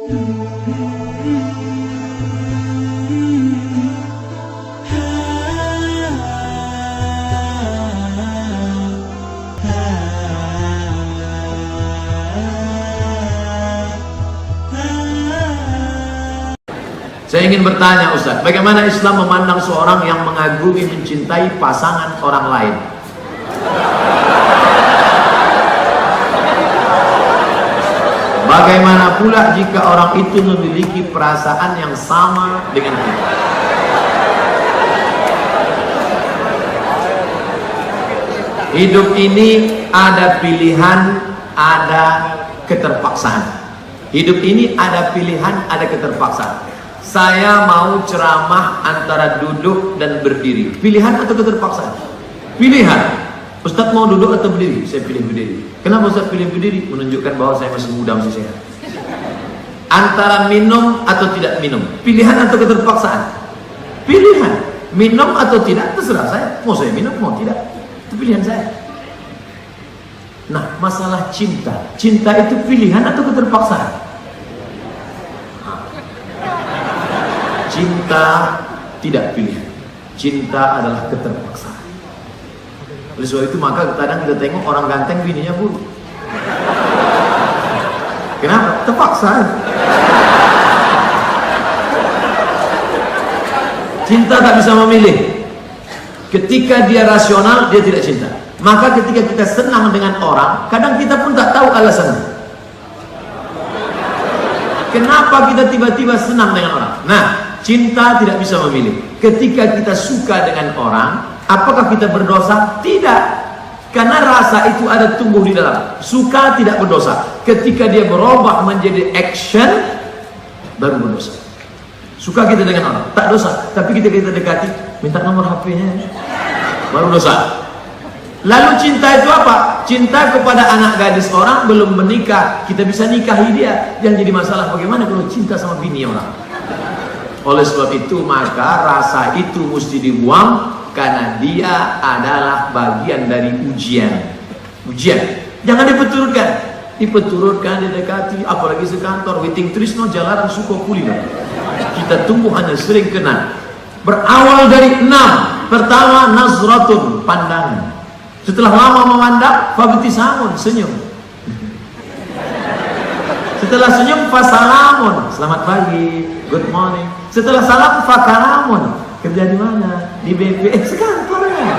Saya ingin bertanya Ustaz, bagaimana Islam memandang seorang yang mengagumi, mencintai pasangan orang lain? Bagaimana pula jika orang itu memiliki perasaan yang sama dengan kita? Hidup ini ada pilihan, ada keterpaksaan. Hidup ini ada pilihan, ada keterpaksaan. Saya mau ceramah antara duduk dan berdiri. Pilihan atau keterpaksaan? Pilihan. Ustaz mau duduk atau berdiri? Saya pilih berdiri. Kenapa Ustaz pilih berdiri? Menunjukkan bahwa saya masih muda, masih sehat. Antara minum atau tidak minum. Pilihan atau keterpaksaan? Pilihan. Minum atau tidak terserah saya. Mau saya minum, mau tidak. Itu pilihan saya. Nah, masalah cinta. Cinta itu pilihan atau keterpaksaan? Cinta tidak pilihan. Cinta adalah keterpaksaan. Oleh sebab itu maka kadang kita tengok orang ganteng bininya buruk. Kenapa? Terpaksa. Cinta tak bisa memilih. Ketika dia rasional, dia tidak cinta. Maka ketika kita senang dengan orang, kadang kita pun tak tahu alasannya. Kenapa kita tiba-tiba senang dengan orang? Nah, cinta tidak bisa memilih. Ketika kita suka dengan orang, apakah kita berdosa? Tidak. Karena rasa itu ada tumbuh di dalam. Suka tidak berdosa. Ketika dia berubah menjadi action, baru berdosa. Suka kita dengan orang, tak dosa. Tapi ketika kita dekati, minta nomor HP-nya, baru dosa. Lalu cinta itu apa? Cinta kepada anak gadis orang belum menikah, kita bisa nikahi dia. Yang jadi masalah bagaimana kalau cinta sama bini orang? Oleh sebab itu maka rasa itu mesti dibuang, karena dia adalah bagian dari ujian. Ujian. Jangan dipeturutkan. Dipeturutkan, didekati, apalagi sekantor witing trisno jalaran suko kulino. Kita tumbuh hanya sering kenal. Berawal dari 6. Pertama nazratun, pandangan. Setelah lama memandang, fabtisamun, senyum. Setelah senyum, fasalamun, selamat pagi, good morning. Setelah salam, fakaramun, kerja di mana? Di BP, sekantornya.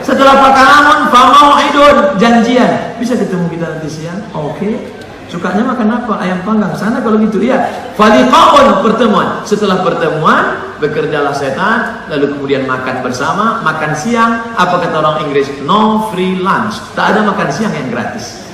Setelah fakaramun, famau'idun, janjian. Bisa ketemu kita nanti siang? Oke. Sukanya makan apa? Ayam panggang. Sana kalau gitu, iya. Faliqaun, pertemuan. Setelah pertemuan, bekerjalah setan, lalu kemudian makan bersama, makan siang. Apa kata orang Inggris? No free lunch. Tak ada makan siang yang gratis.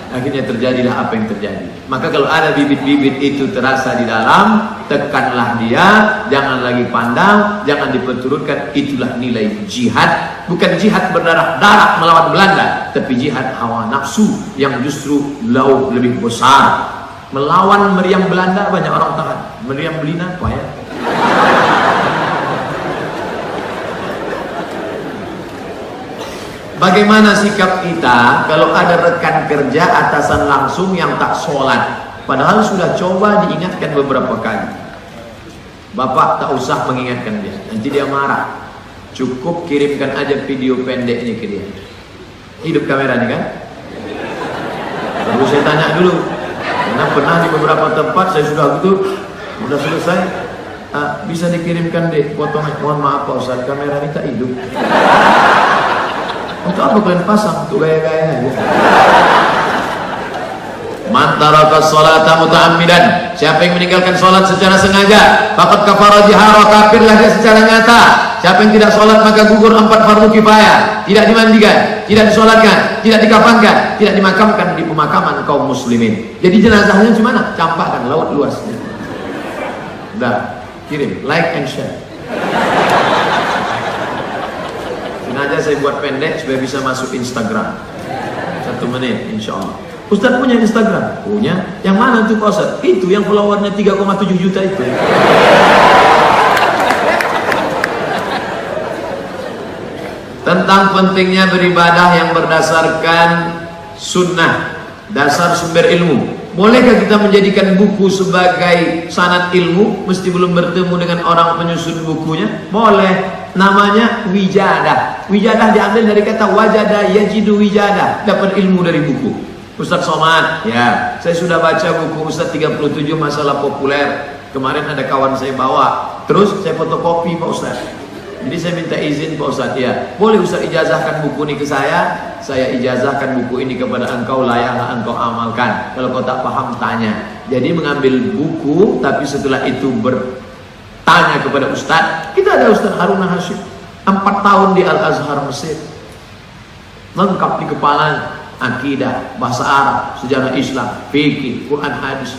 Akhirnya terjadilah apa yang terjadi. Maka kalau ada bibit-bibit itu terasa di dalam, tekanlah dia, jangan lagi pandang, jangan diperturutkan. Itulah nilai jihad. Bukan jihad berdarah-darah melawan Belanda, tapi jihad hawa nafsu yang justru jauh lebih besar. Melawan meriam Belanda banyak orang tahan, meriam Belina payah. Bagaimana sikap kita kalau ada rekan kerja atasan langsung yang tak sholat, padahal sudah coba diingatkan beberapa kali? Bapak tak usah mengingatkan dia, nanti dia marah. Cukup kirimkan aja video pendeknya ke dia. Hidup kamera nih kan? Lalu saya tanya dulu, karena pernah di beberapa tempat saya sudah betul, sudah selesai, bisa dikirimkan deh potongan. Mohon maaf Pak Ustaz, kamera ini tak hidup. Untuk apa kalian pasang? Untuk gaya-gaya aja. Man taraka sholata muta'ammidan, siapa yang meninggalkan sholat secara sengaja, faqad kafara jihara, kafirlah dia secara nyata. Siapa yang tidak sholat maka gugur 4 fardu kifayah, tidak dimandikan, tidak disolatkan, tidak dikafankan, tidak dimakamkan di pemakaman kaum muslimin. Jadi jenazahnya gimana? Campakkan laut luasnya. Udah, kirim, like and share. Sengaja saya buat pendek supaya bisa masuk Instagram. 1 menit insya Allah. Ustaz punya Instagram? Punya. Yang mana tuh Pak Ustaz? Itu yang followernya 3,7 juta itu. Tentang pentingnya beribadah yang berdasarkan sunnah, dasar sumber ilmu. Bolehkah kita menjadikan buku sebagai sanad ilmu mesti belum bertemu dengan orang penyusun bukunya? Boleh. Namanya wijadah. Wijadah diambil dari kata wajada yajidu wijadah, dapat ilmu dari buku. Ustaz Somad, ya, saya sudah baca buku Ustaz 37 masalah populer. Kemarin ada kawan saya bawa, terus saya fotokopi Pak Ustaz. Jadi saya minta izin Pak Ustaz, ya, boleh Ustaz ijazahkan buku ini ke saya ijazahkan buku ini kepada engkau, layaklah engkau amalkan. Kalau kau tak paham tanya. Jadi mengambil buku, tapi setelah itu bertanya kepada Ustaz. Kita ada Ustaz Harun Hashim, 4 tahun di Al-Azhar Mesir, lengkap di kepala, akidah, bahasa Arab, sejarah Islam, fikih, Quran, hadis.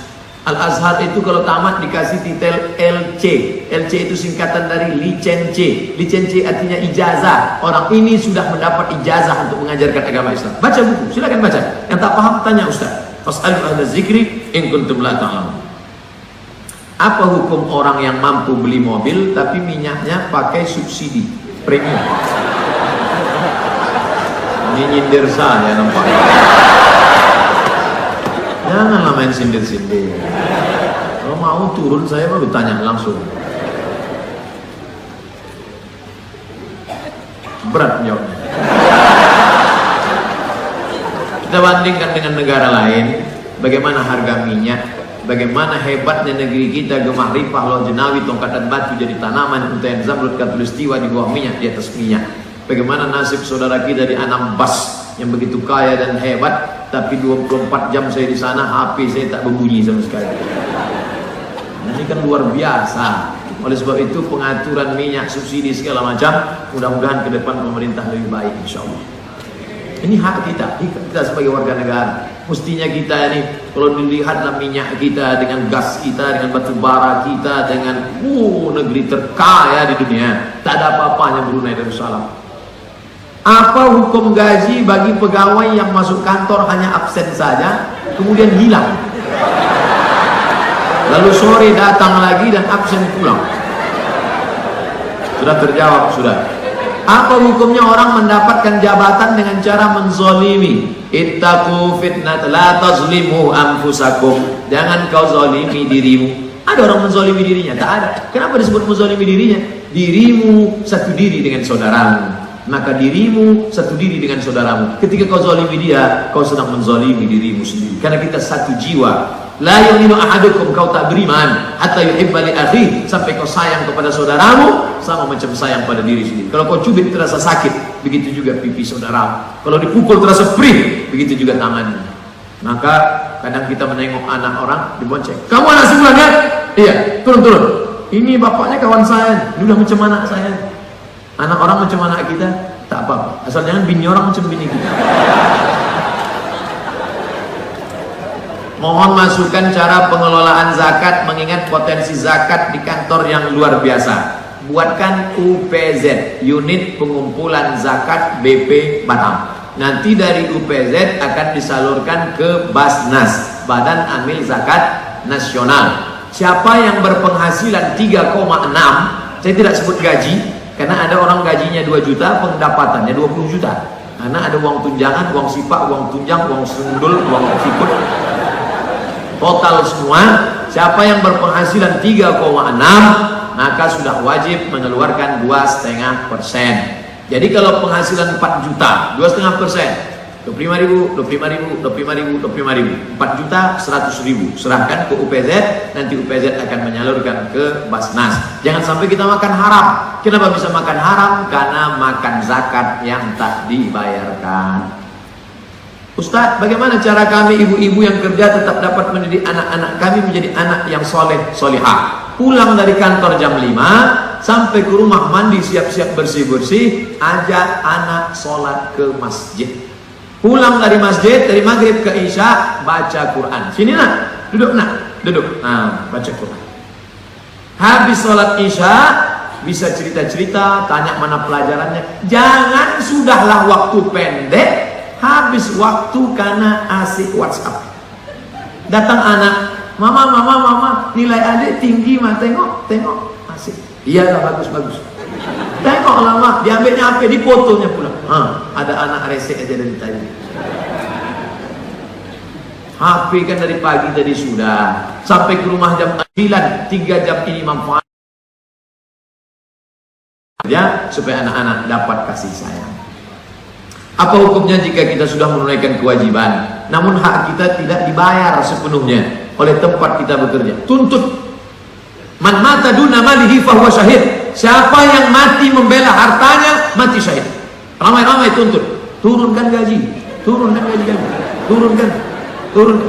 Al-Azhar itu kalau tamat dikasih titel LC. LC itu singkatan dari licenci. Licenci artinya ijazah. Orang ini sudah mendapat ijazah untuk mengajarkan agama Islam. Baca buku, silakan baca. Yang tak paham tanya Ustaz. Fas'alu ahla zikri in kuntum la ta'lamun. Apa hukum orang yang mampu beli mobil tapi minyaknya pakai subsidi premium? Ini nyindir saya nampaknya. Janganlah main sindir-sindir. Kalau mau turun saya baru tanya langsung. Berat jawabnya. Kita bandingkan dengan negara lain, bagaimana harga minyak, bagaimana hebatnya negeri kita, gemah ripah, loh jenawi, tongkat dan batu jadi tanaman, untayan zamrud, katulistiwa di bawah minyak, di atas minyak. Bagaimana nasib saudara kita di Anambas yang begitu kaya dan hebat, tapi 24 jam saya di sana, HP saya tak berbunyi sama sekali. Ini kan luar biasa. Oleh sebab itu pengaturan minyak, subsidi segala macam, mudah-mudahan ke depan pemerintah lebih baik, insya Allah. Ini hak kita sebagai warga negara. Mestinya kita ini, kalau dilihatlah minyak kita dengan gas kita, dengan batu bara kita, dengan negeri terkaya di dunia, tak ada apa-apanya Brunei Darussalam. Apa hukum gaji bagi pegawai yang masuk kantor hanya absen saja, kemudian hilang, lalu sore datang lagi dan absen pulang? Sudah terjawab, sudah. Apa hukumnya orang mendapatkan jabatan dengan cara menzolimi? Ittaqu fitnat la tazlimu anfusakum. Jangan kau zolimi dirimu. Ada orang menzolimi dirinya? Tak ada. Kenapa disebut menzolimi dirinya? Dirimu satu diri dengan saudaramu, maka dirimu satu diri dengan saudaramu. Ketika kau zalimi dia, kau sedang menzalimi dirimu sendiri. Karena kita satu jiwa. La yu'minu ahadukum, kau tak beriman hatta yuhibba li akhihi, sampai kau sayang kepada saudaramu sama macam sayang pada diri sendiri. Kalau kau cubit terasa sakit, begitu juga pipi saudaramu. Kalau dipukul terasa perih, begitu juga tangannya. Maka kadang kita menengok anak orang dibonceng. Kamu anak sebulan kan? Iya, turun. Ini bapaknya kawan saya, ini udah macam anak saya. Anak orang macam anak kita, tak apa. Asal jangan bini orang macam bini kita. Mohon masukan cara pengelolaan zakat, mengingat potensi zakat di kantor yang luar biasa. Buatkan UPZ, Unit Pengumpulan Zakat BP Batam. Nanti dari UPZ akan disalurkan ke Basnas, Badan Amil Zakat Nasional. Siapa yang berpenghasilan 3,6, saya tidak sebut gaji, karena ada orang gajinya 2 juta, pendapatannya 20 juta. Karena ada uang tunjangan, uang sipak, uang tunjang, uang sundul, uang sikut. Total semua, siapa yang berpenghasilan 3,6, maka sudah wajib mengeluarkan 2,5%. Jadi kalau penghasilan 4 juta, 2,5%, 25.000, 25.000, 25.000, 25.000, 4 juta, 100.000. Serahkan ke UPZ, nanti UPZ akan menyalurkan ke Basnas. Jangan sampai kita makan haram. Kenapa bisa makan haram? Karena makan zakat yang tak dibayarkan. Ustaz, bagaimana cara kami ibu-ibu yang kerja tetap dapat mendidik anak-anak kami menjadi anak yang soleh, solihah? Pulang dari kantor jam 5, sampai ke rumah mandi, siap-siap bersih-bersih, ajak anak sholat ke masjid. Pulang dari masjid, dari maghrib ke isya, baca Quran. Sini nak, duduk nak, duduk. Nah, baca Quran. Habis sholat isya, bisa cerita-cerita, tanya mana pelajarannya. Jangan sudahlah waktu pendek, habis waktu karena asik WhatsApp. Datang anak, mama, nilai adik tinggi mah, tengok, asik. Iya lah, bagus. Tengok lama, diambilnya HP, difotonya pula. Ada anak resek aja dari tadi. HP kan dari pagi tadi sudah, sampai ke rumah jam 9, 3 jam ini manfaat ya, supaya anak-anak dapat kasih sayang. Apa hukumnya jika kita sudah menunaikan kewajiban, namun hak kita tidak dibayar sepenuhnya oleh tempat kita bekerja? Tuntut. Man mata duna malihi fahuwa syahid. Siapa yang mati membela hartanya, mati syahid. Ramai-ramai tuntut. Turunkan gaji, turunkan gaji, turunkan. Turun.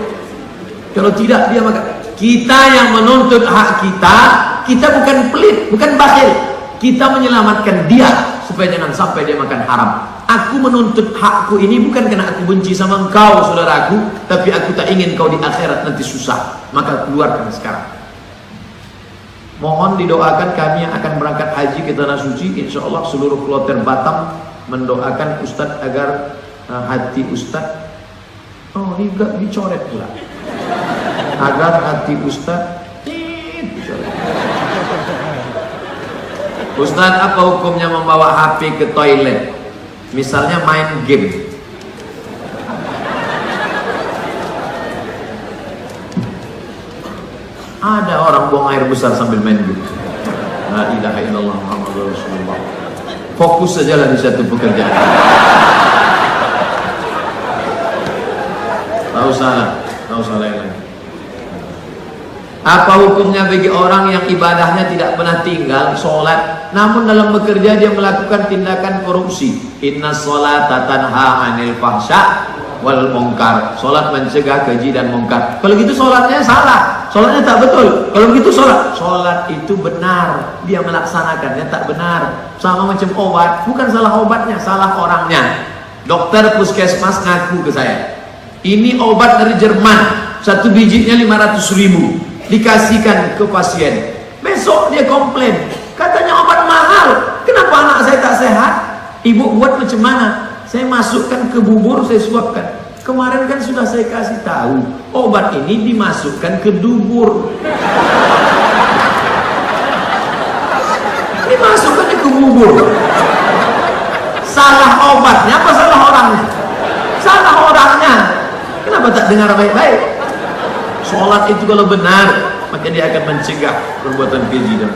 Kalau tidak dia maka kita yang menuntut hak kita, kita bukan pelit, bukan bakhil. Kita menyelamatkan dia supaya jangan sampai dia makan haram. Aku menuntut hakku ini bukan karena aku benci sama engkau saudaraku, tapi aku tak ingin kau di akhirat nanti susah. Maka keluarkan sekarang. Mohon didoakan kami yang akan berangkat haji ke Tanah Suci. Insya Allah seluruh kloter Batam mendoakan Ustadz agar hati Ustadz, oh ini juga dicoret pula, agar hati Ustadz dicoret. Ustadz, apa hukumnya membawa HP ke toilet? Misalnya main game. Ada orang buang air besar sambil main game. La ilaha illallah Muhammadur Rasulullah. Fokus sajalah di satu pekerjaan. Tak usah lain-lain. Apa hukumnya bagi orang yang ibadahnya tidak pernah tinggal sholat, namun dalam bekerja dia melakukan tindakan korupsi? Inna sholata tanha anil fahsya wal munkar. Sholat mencegah keji dan munkar. Kalau gitu sholatnya salah, sholatnya tak betul. Kalau begitu sholat itu benar, dia melaksanakannya tak benar. Sama macam obat, bukan salah obatnya, salah orangnya. Dokter puskesmas ngaku ke saya, ini obat dari Jerman, satu bijinya 500.000, dikasihkan ke pasien. Besok dia komplain, katanya obat mahal, kenapa anak saya tak sehat? Ibu buat macam mana? Saya masukkan ke bubur, saya suapkan. Kemarin kan sudah saya kasih tahu, obat ini dimasukkan ke dubur, dimasukkan ke bubur. Salah obatnya apa salah orangnya? Salah orangnya. Kenapa tak dengar baik-baik? Sholat itu kalau benar, maka dia akan mencegah perbuatan keji dan